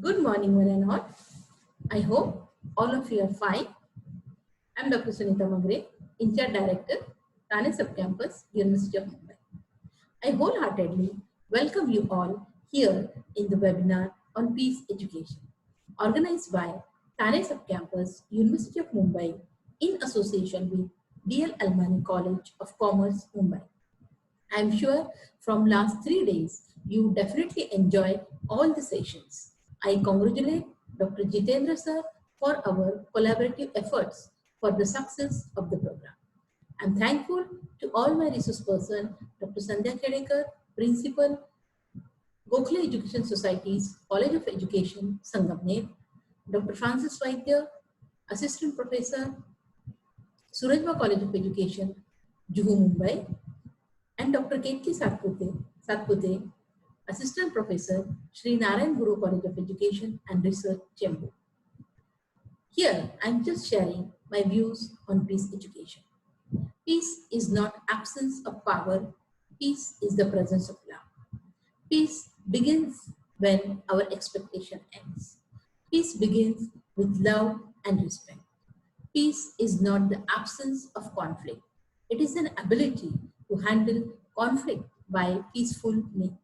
Good morning, one and all. I hope all of you are fine. I'm Dr. Sunita Magre, In-Charge Director, Thane Subcampus, University of Mumbai. I wholeheartedly welcome you all here in the webinar on peace education, organized by Thane Subcampus, University of Mumbai, in association with B.L.AMLANI College of Commerce, Mumbai. I'm sure from last 3 days, you definitely enjoy all the sessions. I congratulate Dr. Jitendra sir for our collaborative efforts for the success of the program. I'm thankful to all my resource person, Dr. Sandhya Khedekar, Principal, Gokhale Education Society's College of Education, Sangamner, Dr. Francis Vaidya, Assistant Professor, Surajva College of Education, Juhu, Mumbai, and Dr. Ketki Satpute, Assistant Professor, Sri Narayan Guru College of Education and Research, Jammu. Here, I'm just sharing my views on peace education. Peace is not absence of power. Peace is the presence of love. Peace begins when our expectation ends. Peace begins with love and respect. Peace is not the absence of conflict. It is an ability to handle conflict by peaceful means.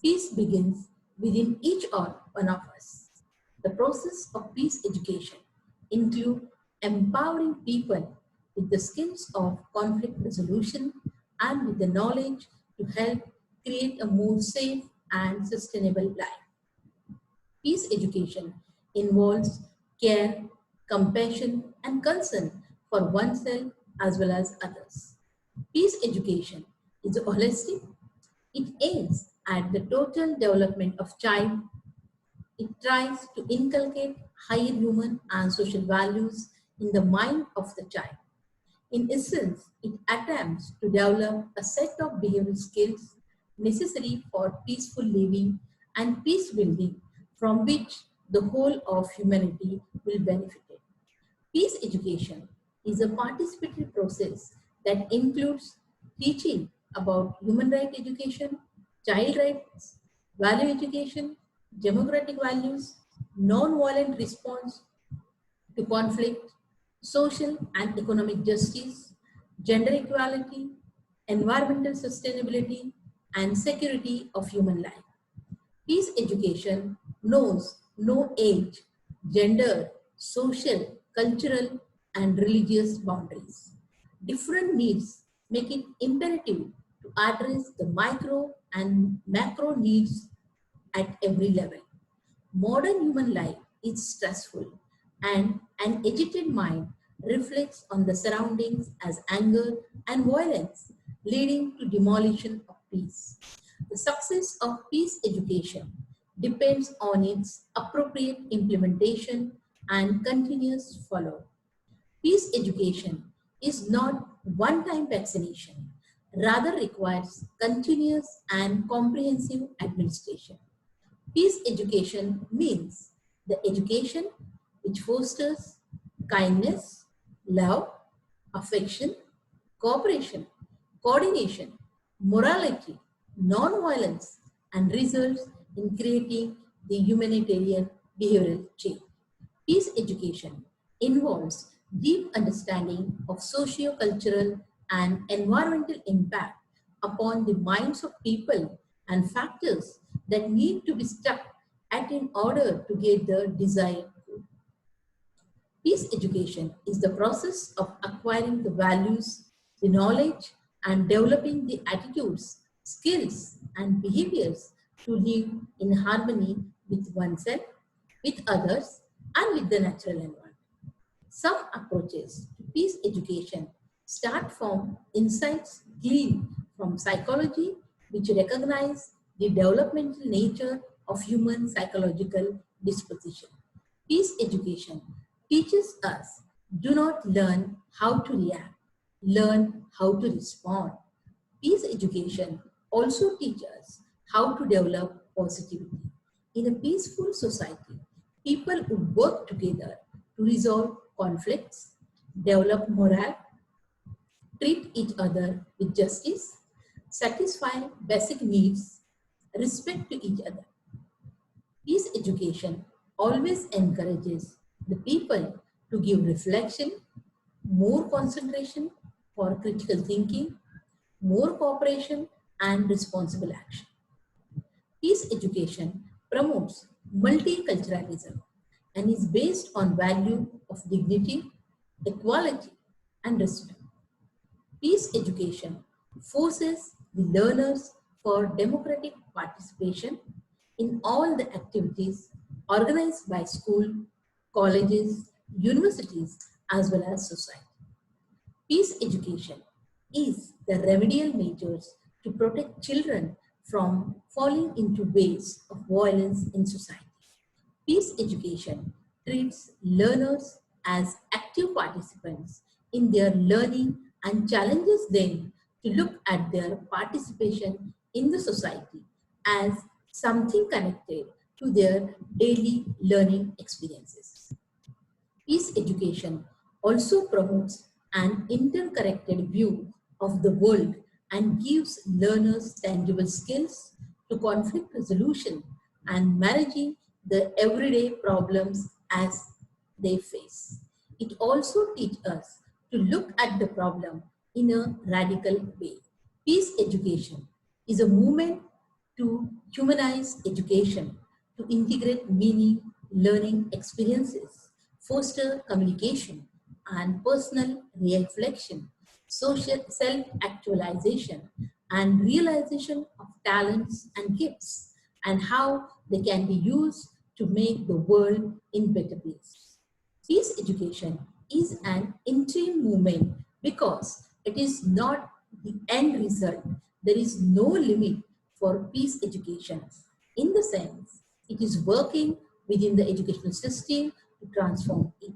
Peace begins within each or one of us. The process of peace education includes empowering people with the skills of conflict resolution and with the knowledge to help create a more safe and sustainable life. Peace education involves care, compassion, and concern for oneself as well as others. Peace education is holistic. It aims at the total development of child. It tries to inculcate higher human and social values in the mind of the child. In essence, it attempts to develop a set of behavioral skills necessary for peaceful living and peace building from which the whole of humanity will benefit. Peace education is a participatory process that includes teaching about human rights education, child rights, value education, democratic values, non-violent response to conflict, social and economic justice, gender equality, environmental sustainability, and security of human life. Peace education knows no age, gender, social, cultural, and religious boundaries. Different needs make it imperative to address the micro and macro needs at every level. Modern human life is stressful, and an agitated mind reflects on the surroundings as anger and violence, leading to demolition of peace. The success of peace education depends on its appropriate implementation and continuous follow. Peace education is not one-time vaccination, rather requires continuous and comprehensive administration. Peace education means the education which fosters kindness, love, affection, cooperation, coordination, morality, non-violence, and results in creating the humanitarian behavioral change. Peace education involves deep understanding of socio-cultural and environmental impact upon the minds of people and factors that need to be stuck at in order to get the desired good. Peace education is the process of acquiring the values, the knowledge, and developing the attitudes, skills, and behaviors to live in harmony with oneself, with others, and with the natural environment. Some approaches to peace education start from insights gleaned from psychology, which recognize the developmental nature of human psychological disposition. Peace education teaches us do not learn how to react, learn how to respond. Peace education also teaches us how to develop positivity. In a peaceful society, people would work together to resolve conflicts, develop morale, treat each other with justice, satisfy basic needs, respect to each other. Peace education always encourages the people to give reflection, more concentration for critical thinking, more cooperation, and responsible action. Peace education promotes multiculturalism and is based on value of dignity, equality, and respect. Peace education forces the learners for democratic participation in all the activities organized by school, colleges, universities, as well as society. Peace education is the remedial measures to protect children from falling into ways of violence in society. Peace education treats learners as active participants in their learning and challenges them to look at their participation in the society as something connected to their daily learning experiences. Peace education also promotes an interconnected view of the world and gives learners tangible skills to conflict resolution and managing the everyday problems as they face. It also teaches us to look at the problem in a radical way. Peace education is a movement to humanize education, to integrate meaning, learning experiences, foster communication and personal reflection, social self-actualization, and realization of talents and gifts, and how they can be used to make the world in better place. Peace education is an interim movement because it is not the end result. There is no limit for peace education. In the sense, it is working within the educational system to transform it.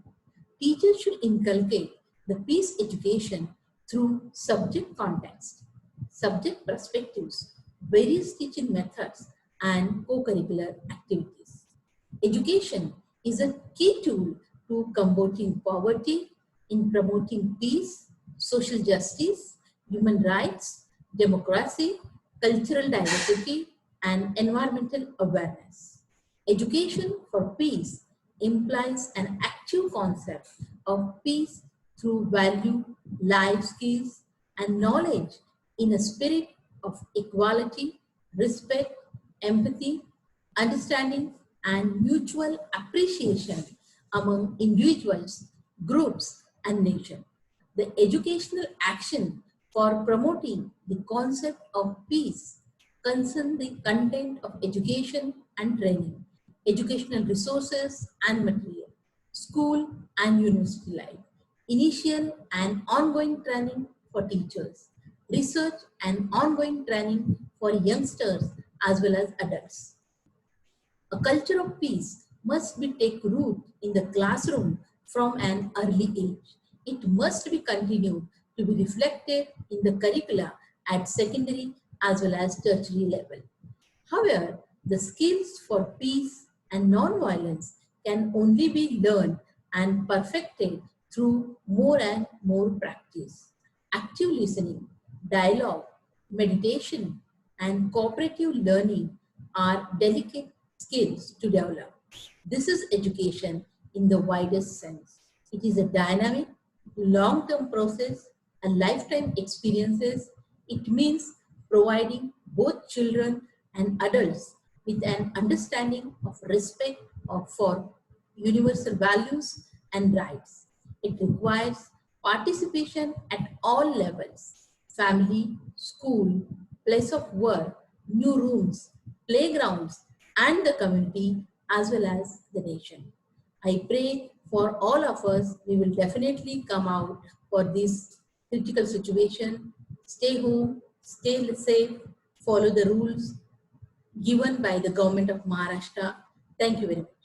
Teachers should inculcate the peace education through subject context, subject perspectives, various teaching methods, and co-curricular activities. Education is a key tool to combating poverty, in promoting peace, social justice, human rights, democracy, cultural diversity, and environmental awareness. Education for peace implies an active concept of peace through value, life skills, and knowledge in a spirit of equality, respect, empathy, understanding, and mutual appreciation among individuals, groups, and nations. The educational action for promoting the concept of peace concern the content of education and training, educational resources and material, school and university life, initial and ongoing training for teachers, research and ongoing training for youngsters as well as adults. A culture of peace must be take root in the classroom from an early age. It must be continued to be reflected in the curricula at secondary as well as tertiary level. However, the skills for peace and non-violence can only be learned and perfected through more and more practice. Active listening, dialogue, meditation, and cooperative learning are delicate skills to develop. This is education in the widest sense. It is a dynamic, long-term process and lifetime experiences. It means providing both children and adults with an understanding of respect for universal values and rights. It requires participation at all levels: family, school, place of work, new rooms, playgrounds, and the community as well as the nation. I pray for all of us, we will definitely come out for this critical situation. Stay home, stay safe, follow the rules given by the government of Maharashtra. Thank you very much.